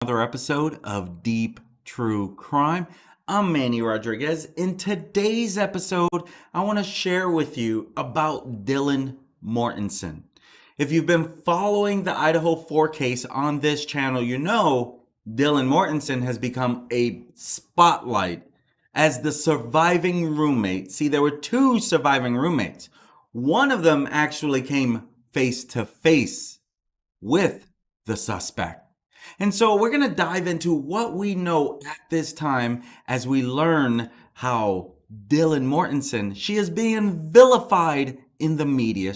Another episode of Deep True Crime. I'm Manny Rodriguez. In today's episode, I want to share with you about Dylan Mortensen. If you've been following the Idaho 4 case on this channel, you know Dylan Mortensen has become a spotlight as the surviving roommate. See, there were two surviving roommates. One of them actually came face to face with the suspect. And so we're going to dive into what we know at this time as we learn how Dylan Mortensen, she is being vilified in the media.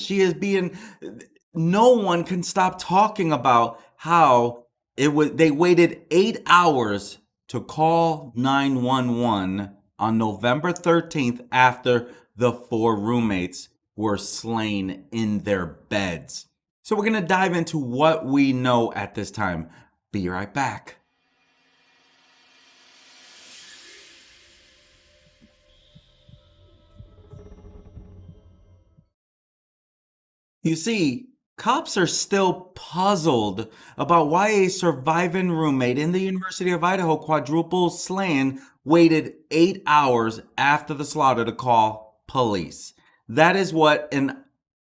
No one can stop talking about how they waited 8 hours to call 911 on November 13th after the 4 roommates were slain in their beds. So we're going to dive into what we know at this time. Be right back. You see, cops are still puzzled about why a surviving roommate in the University of Idaho quadruple slaying waited 8 hours after the slaughter to call police. That is what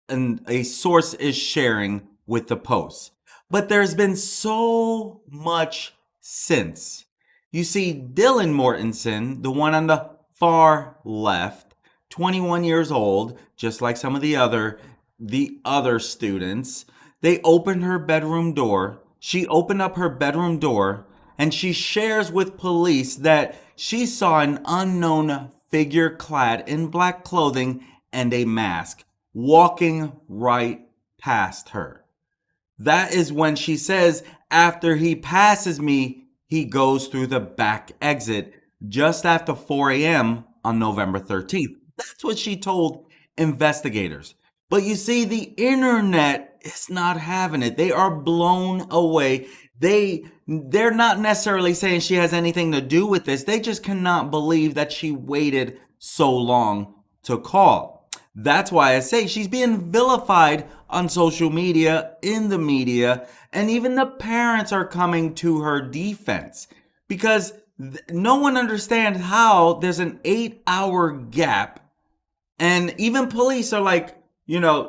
a source is sharing with the Post. But there's been so much since. You see, Dylan Mortensen, the one on the far left, 21 years old, just like some of the other students, they opened her bedroom door. She opened up her bedroom door and she shares with police that she saw an unknown figure clad in black clothing and a mask walking right past her. That is when she says, after he passes me, he goes through the back exit just after 4 a.m. on November 13th. That's what she told investigators. But you see, the internet is not having it. They are blown away. They're not necessarily saying she has anything to do with this. They just cannot believe that she waited so long to call. That's why I say she's being vilified on social media, in the media, and even the parents are coming to her defense because no one understands how there's an 8-hour gap. And even police are like,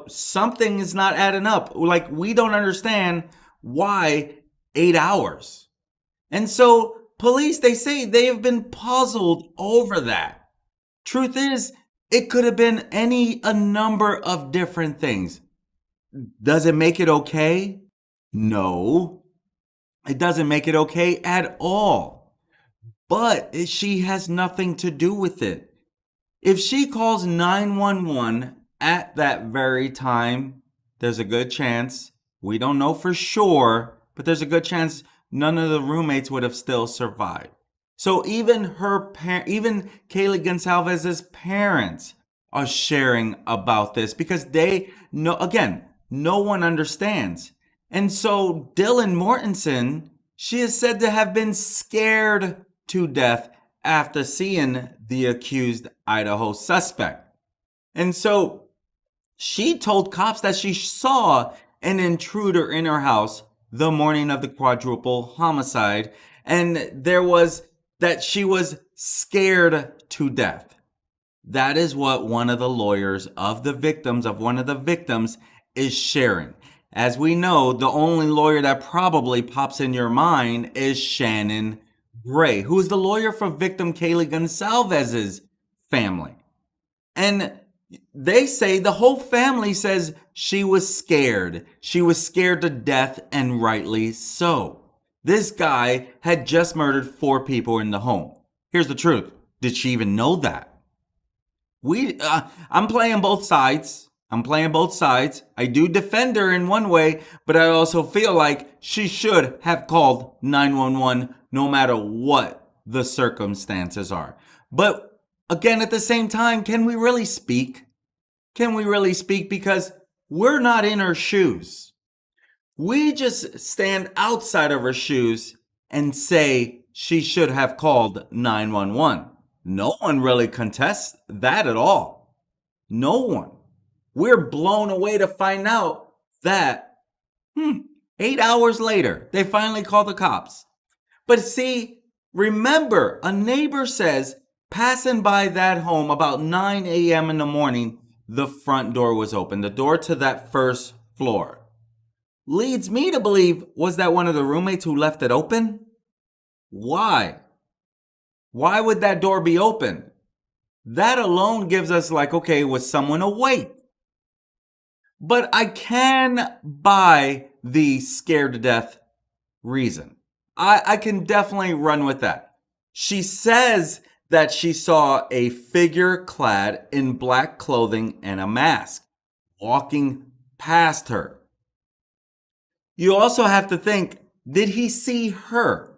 something is not adding up. Like, we don't understand why 8 hours. And so police, they say they have been puzzled over that. Truth is, it could have been a number of different things. Does it make it okay? No, it doesn't make it okay at all. But she has nothing to do with it. If she calls 911 at that very time, there's a good chance, we don't know for sure, but there's a good chance none of the roommates would have still survived. So even even Kaylee Gonsalvez's parents are sharing about this because no one understands. And so Dylan Mortensen, she is said to have been scared to death after seeing the accused Idaho suspect. And so she told cops that she saw an intruder in her house the morning of the quadruple homicide, and that she was scared to death. That is what one of the lawyers of one of the victims is sharing. As we know, the only lawyer that probably pops in your mind is Shannon Gray, who is the lawyer for victim Kaylee Gonsalvez's family. And they say, the whole family says she was scared. She was scared to death, and rightly so. This guy had just murdered 4 people in the home. Here's the truth. Did she even know that? I'm playing both sides. I do defend her in one way, but I also feel like she should have called 911 no matter what the circumstances are. But again, at the same time, can we really speak? Because we're not in her shoes. We just stand outside of her shoes and say she should have called 911. No one really contests that at all. No one. We're blown away to find out that 8 hours later, they finally call the cops. But see, remember, a neighbor says passing by that home about 9 a.m. in the morning, the front door was open, the door to that first floor. Leads me to believe, was that one of the roommates who left it open? Why? Why would that door be open? That alone gives us like, okay, was someone awake? But I can buy the scared to death reason. I can definitely run with that. She says that she saw a figure clad in black clothing and a mask walking past her. You also have to think, did he see her?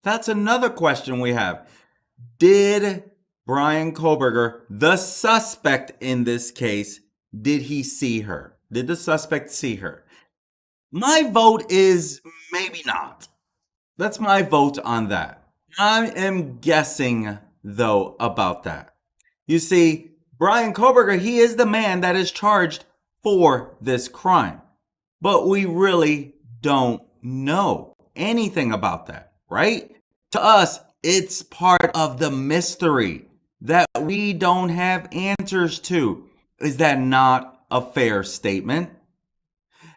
That's another question we have. Did Bryan Kohberger, the suspect in this case, did he see her? Did the suspect see her? My vote is maybe not. That's my vote on that. I am guessing, though, about that. You see, Bryan Kohberger, he is the man that is charged for this crime. But we really don't know anything about that, right? To us, it's part of the mystery that we don't have answers to. Is that not a fair statement?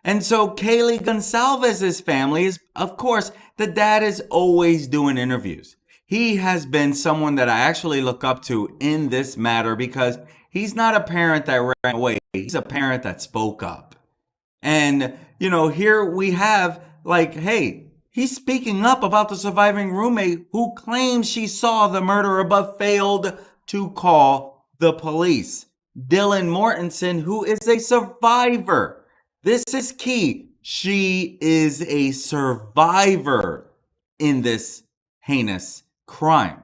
And so Kaylee Gonsalvez's family is, of course, the dad is always doing interviews. He has been someone that I actually look up to in this matter because he's not a parent that ran away. He's a parent that spoke up. And, here we have like, hey, he's speaking up about the surviving roommate who claims she saw the murderer but failed to call the police. Dylan Mortensen, who is a survivor. This is key. She is a survivor in this heinous crime.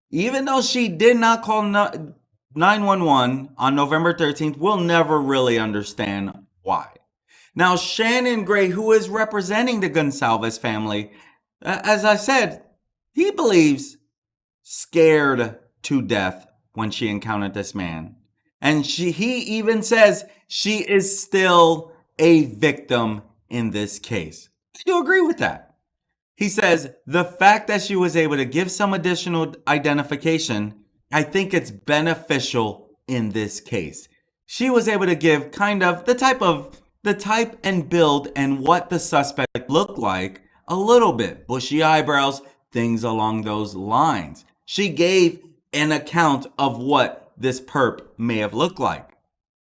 Even though she did not call 911 on November 13th, we'll never really understand why. Now, Shannon Gray, who is representing the Gonsalves family, as I said, he believes scared to death when she encountered this man. And he even says she is still a victim in this case. I do agree with that. He says the fact that she was able to give some additional identification, I think it's beneficial in this case. She was able to give kind of the type and build and what the suspect looked like a little bit. Bushy eyebrows, things along those lines. She gave an account of what this perp may have looked like.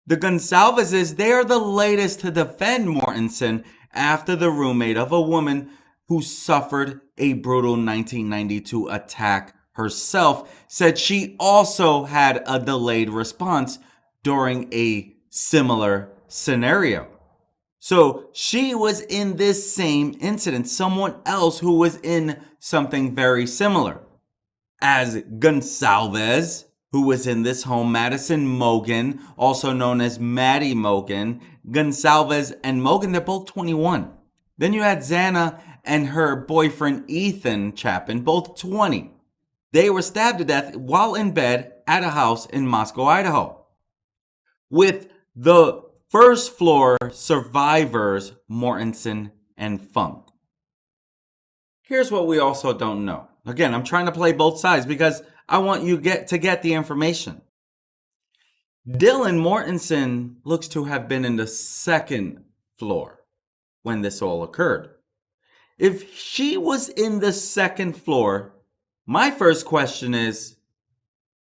The Gonsalveses, they are the latest to defend Mortensen after the roommate of a woman who suffered a brutal 1992 attack herself said she also had a delayed response during a similar scenario. So she was in this same incident, someone else who was in something very similar. As Gonsalves, who was in this home, Madison Mogen, also known as Maddie Mogen, Gonsalves and Mogen, they're both 21. Then you had Xana and her boyfriend Ethan Chapin, both 20. They were stabbed to death while in bed at a house in Moscow, Idaho. With the first floor survivors, Mortensen and Funke. Here's what we also don't know. Again, I'm trying to play both sides because I want you to get the information. Dylan Mortensen looks to have been in the second floor when this all occurred. If she was in the second floor, my first question is,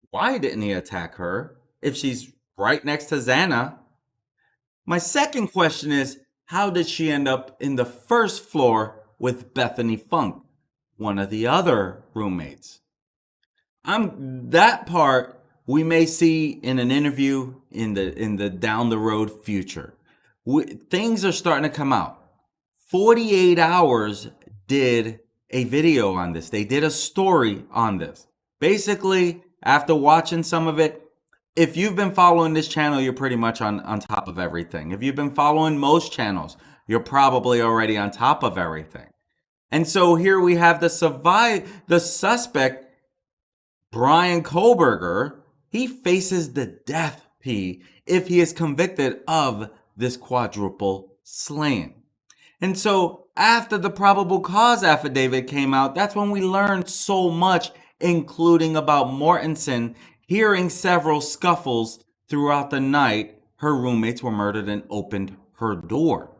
why didn't he attack her if she's right next to Xana? My second question is, how did she end up in the first floor with Bethany Funke, one of the other roommates? That part we may see in an interview in the down the road future. Things are starting to come out. 48 Hours did a video on this. They did a story on this. Basically, after watching some of it, if you've been following this channel, you're pretty much on top of everything. If you've been following most channels, you're probably already on top of everything. And so here we have the suspect, Bryan Kohberger. He faces the death penalty if he is convicted of this quadruple slaying. And so after the probable cause affidavit came out, that's when we learned so much, including about Mortensen hearing several scuffles throughout the night. Her roommates were murdered and opened her door.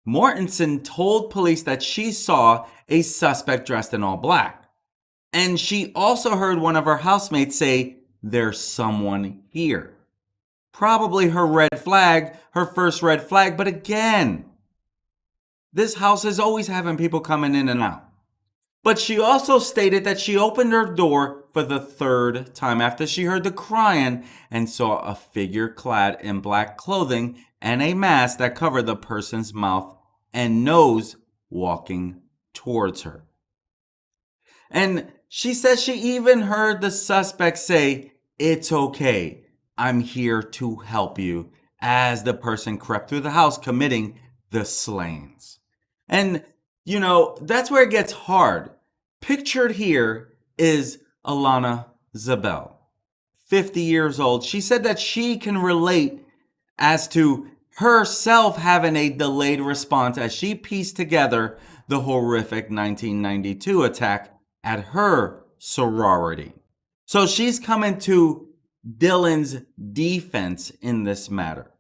Mortensen told police that she saw a suspect dressed in all black. And she also heard one of her housemates say, "There's someone here." Probably her red flag, her first red flag. But again, this house is always having people coming in and out. But she also stated that she opened her door for the third time after she heard the crying and saw a figure clad in black clothing and a mask that covered the person's mouth and nose walking towards her. And she says she even heard the suspect say, "It's okay, I'm here to help you," as the person crept through the house committing the slayings. And, that's where it gets hard. Pictured here is Alana Zabel, 50 years old. She said that she can relate as to herself having a delayed response as she pieced together the horrific 1992 attack at her sorority. So she's coming to Dylan's defense in this matter.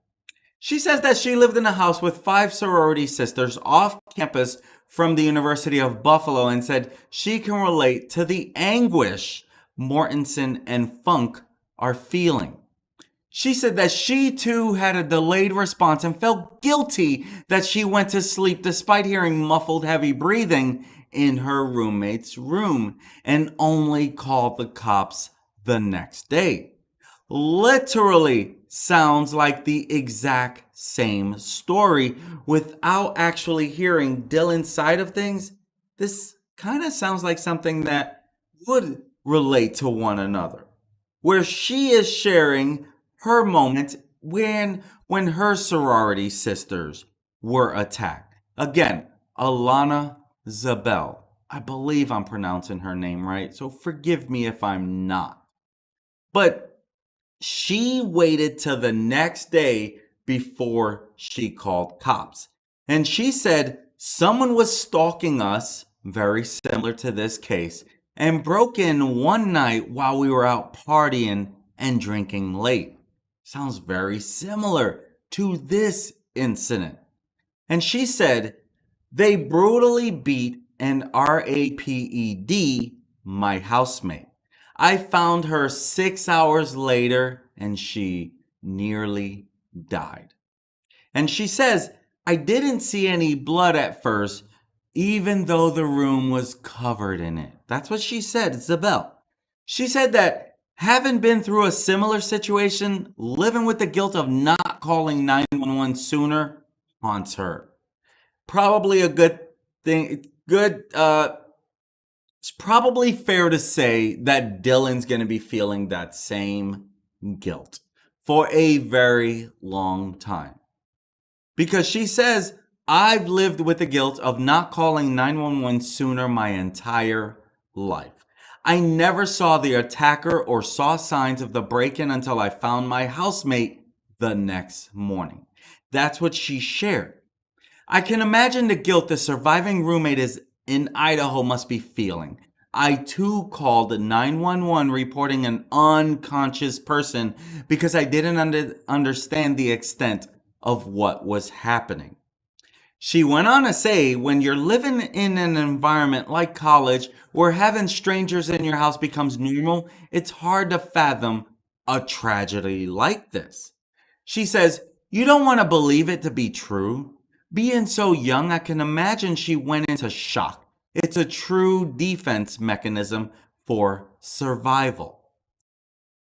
She says that she lived in a house with 5 sorority sisters off campus from the University of Buffalo and said she can relate to the anguish Mortensen and Funke are feeling. She said that she too had a delayed response and felt guilty that she went to sleep despite hearing muffled heavy breathing in her roommate's room and only called the cops the next day. Literally sounds like the exact same story without actually hearing Dylan's side of things. This kind of sounds like something that would relate to one another, where she is sharing her moment when her sorority sisters were attacked. Again, Alana Zabel. I believe I'm pronouncing her name right, so forgive me if I'm not. But she waited till the next day before she called cops. And she said someone was stalking us, very similar to this case, and broke in one night while we were out partying and drinking late. Sounds very similar to this incident. And she said they brutally beat and raped my housemate. I found her 6 hours later and she nearly died. And she says, I didn't see any blood at first, even though the room was covered in it. That's what she said, Zabel. She said that having been through a similar situation, living with the guilt of not calling 911 sooner haunts her. Probably a good thing, it's probably fair to say that Dylan's going to be feeling that same guilt for a very long time. Because she says, I've lived with the guilt of not calling 911 sooner my entire life. I never saw the attacker or saw signs of the break-in until I found my housemate the next morning. That's what she shared. I can imagine the guilt the surviving roommate in Idaho must be feeling. I too called 911 reporting an unconscious person because I didn't understand the extent of what was happening. She went on to say, when you're living in an environment like college where having strangers in your house becomes normal, it's hard to fathom a tragedy like this. She says, you don't want to believe it to be true. Being so young, I can imagine she went into shock. It's a true defense mechanism for survival.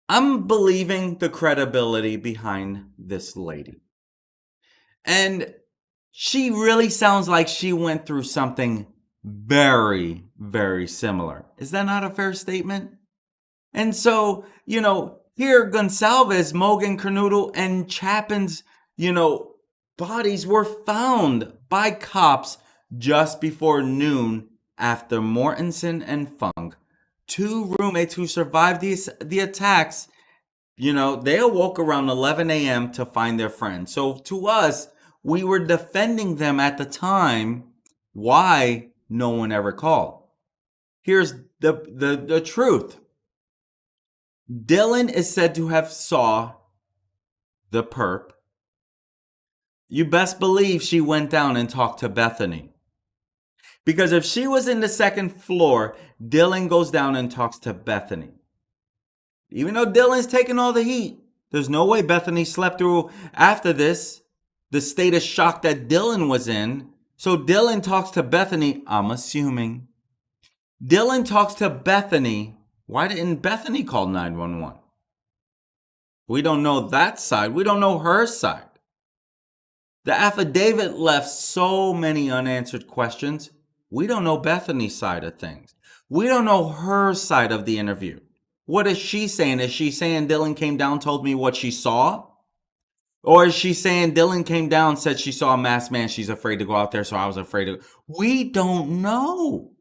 I'm believing the credibility behind this lady. And she really sounds like she went through something very, very similar. Is that not a fair statement? And so, here Gonsalves, Mogan, Kernoodle, and Chapin's, bodies were found by cops just before noon after Mortensen and Funke, 2 roommates who survived the attacks, they awoke around 11 a.m. to find their friend. So to us, we were defending them at the time Why no one ever called? Here's the truth. Dylan is said to have saw the perp. You best believe she went down and talked to Bethany. Because if she was in the second floor, Dylan goes down and talks to Bethany. Even though Dylan's taking all the heat, there's no way Bethany slept through after this, the state of shock that Dylan was in. So Dylan talks to Bethany, I'm assuming. Dylan talks to Bethany. Why didn't Bethany call 911? We don't know that side. We don't know her side. The affidavit left so many unanswered questions. We don't know Bethany's side of things. We don't know her side of the interview. What is she saying? Is she saying Dylan came down, told me what she saw? Or is she saying Dylan came down, said she saw a masked man, she's afraid to go out there, so I was afraid to... We don't know.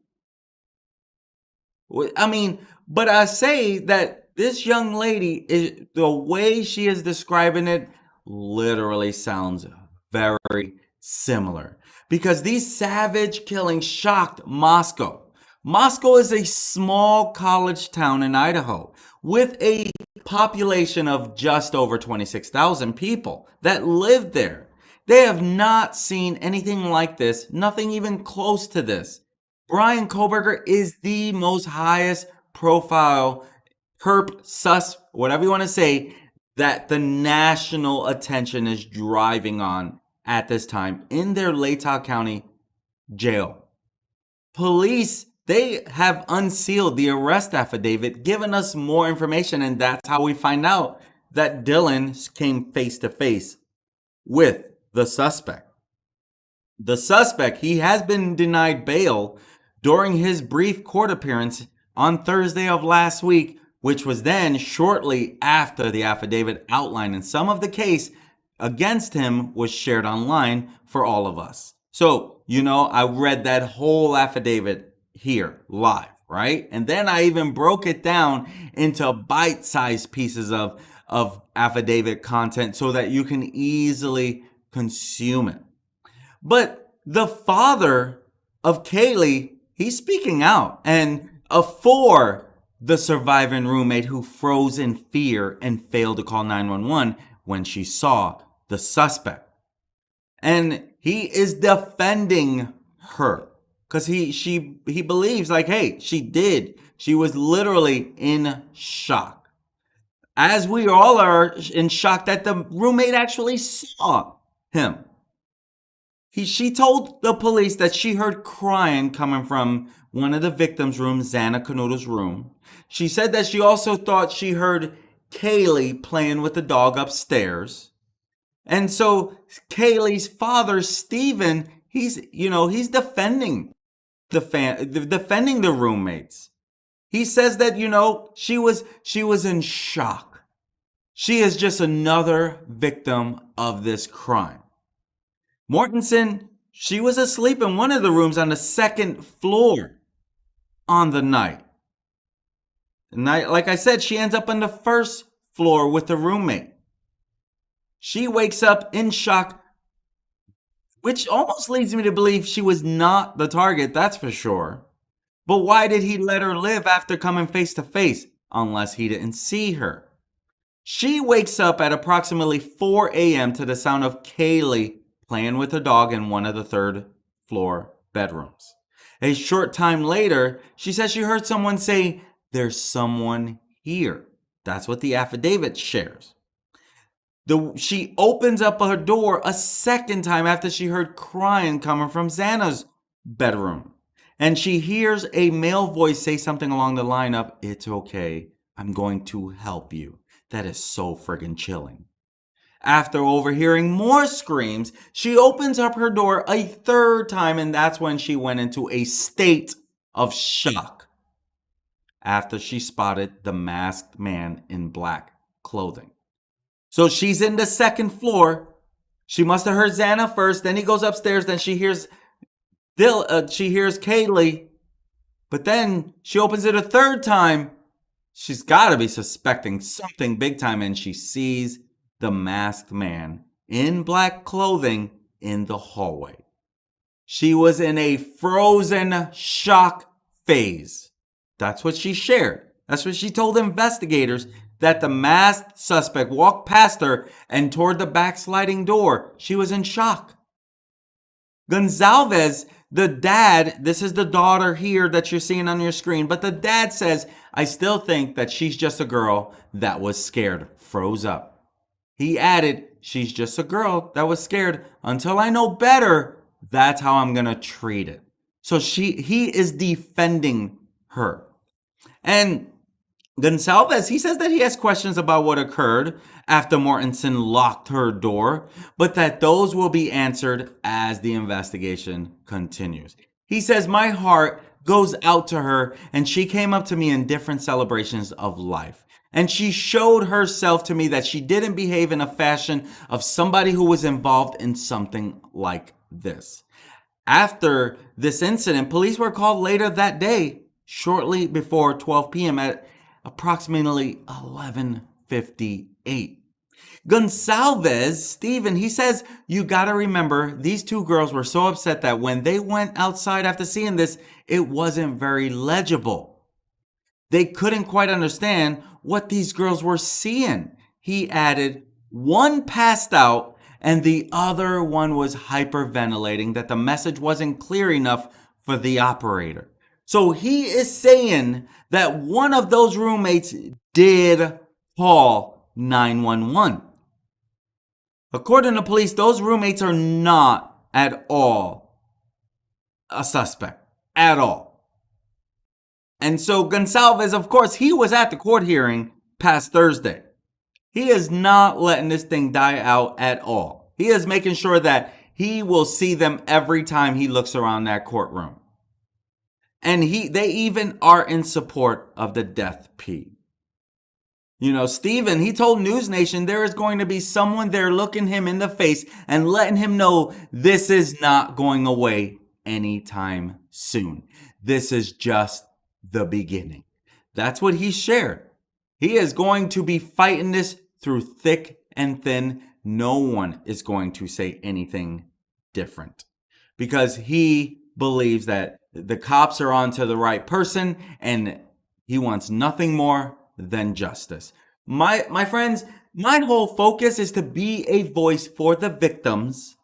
I mean, but I say that this young lady, the way she is describing it, literally sounds very similar. Because these savage killings shocked Moscow. Moscow is a small college town in Idaho with a population of just over 26,000 people that live there. They have not seen anything like this, nothing even close to this. Brian Koberger is the most highest profile perp, sus, whatever you want to say, that the national attention is driving on at this time in their Latah County jail. Police, they have unsealed the arrest affidavit, given us more information, and that's how we find out that Dylan came face to face with the suspect. The suspect, he has been denied bail during his brief court appearance on Thursday of last week, which was then shortly after the affidavit outlining some of the case against him was shared online for all of us. So, I read that whole affidavit here live, right? And then I even broke it down into bite-sized pieces of affidavit content so that you can easily consume it. But the father of Kaylee, he's speaking out, and for the surviving roommate who froze in fear and failed to call 911 when she saw the suspect. And he is defending her because he believes like, hey, she was literally in shock, as we all are in shock that the roommate actually saw him. She told the police that she heard crying coming from one of the victims' rooms, Xana Canuto's room. She said that she also thought she heard Kaylee playing with the dog upstairs. And so Kaylee's father, Stephen, he's defending defending the roommates. He says that, she was in shock. She is just another victim of this crime. Mortensen, she was asleep in one of the rooms on the second floor on the night. And like I said, she ends up on the first floor with the roommate. She wakes up in shock, which almost leads me to believe she was not the target, that's for sure. But why did he let her live after coming face to face, unless he didn't see her? She wakes up at approximately 4 a.m. to the sound of Kaylee playing with her dog in one of the third floor bedrooms. A short time later, she says she heard someone say, "There's someone here." That's what the affidavit shares. She opens up her door a second time after she heard crying coming from Xana's bedroom. And she hears a male voice say something along the line of, "It's okay, I'm going to help you." That is so friggin' chilling. After overhearing more screams, she opens up her door a third time, and that's when she went into a state of shock after she spotted the masked man in black clothing. So she's in the second floor. She must have heard Xana first, then he goes upstairs, then she hears Kaylee, but then she opens it a third time. She's got to be suspecting something big time, and she sees the masked man in black clothing in the hallway. She was in a frozen shock phase. That's what she shared. That's what she told investigators, that the masked suspect walked past her and toward the backsliding door. She was in shock. Gonzalez, the dad, this is the daughter here that you're seeing on your screen, but the dad says, I still think that she's just a girl that was scared, froze up. He added, she's just a girl that was scared. Until I know better, that's how I'm going to treat it. So he is defending her. And Gonsalves, he says that he has questions about what occurred after Mortensen locked her door, but that those will be answered as the investigation continues. He says, my heart goes out to her, and she came up to me in different celebrations of life. And she showed herself to me that she didn't behave in a fashion of somebody who was involved in something like this. After this incident, police were called later that day, shortly before 12 p.m. at approximately 11:58. Gonsalves, Stephen, he says, you got to remember, these two girls were so upset that when they went outside after seeing this, it wasn't very legible. They couldn't quite understand what these girls were seeing. He added, one passed out and the other one was hyperventilating, that the message wasn't clear enough for the operator. So he is saying that one of those roommates did call 911. According to police, those roommates are not at all a suspect, at all. And so Gonsalves, of course, he was at the court hearing past Thursday. He is not letting this thing die out at all. He is making sure that he will see them every time he looks around that courtroom. And they even are in support of the death plea. You know, Stephen, he told News Nation there is going to be someone there looking him in the face and letting him know this is not going away anytime soon. This is just the beginning. That's what he shared. He is going to be fighting this through thick and thin. No one is going to say anything different because he believes that the cops are on to the right person and he wants nothing more than justice. My friends, my whole focus is to be a voice for the victims,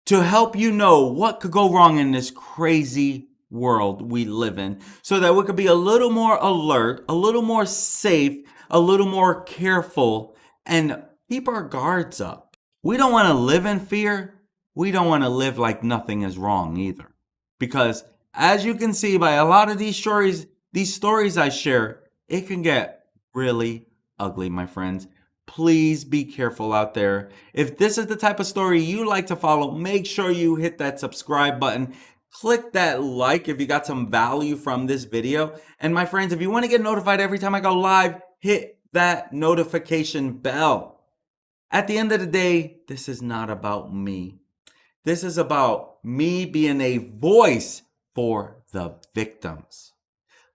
to help you know what could go wrong in this crazy world we live in, so that we could be a little more alert, a little more safe, a little more careful, and keep our guards up. We don't want to live in fear. We don't want to live like nothing is wrong either. Because as you can see by a lot of these stories I share, it can get really ugly, my friends. Please be careful out there. If this is the type of story you like to follow, make sure you hit that subscribe button. Click that like if you got some value from this video. And my friends, if you want to get notified every time I go live, hit that notification bell. At the end of the day, this is not about me. This is about me being a voice for the victims.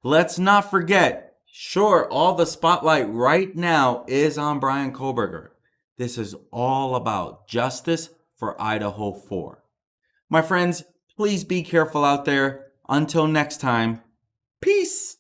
Let's not forget, sure, all the spotlight right now is on Bryan Kohberger. This is all about justice for Idaho 4. My friends, please be careful out there. Until next time, peace.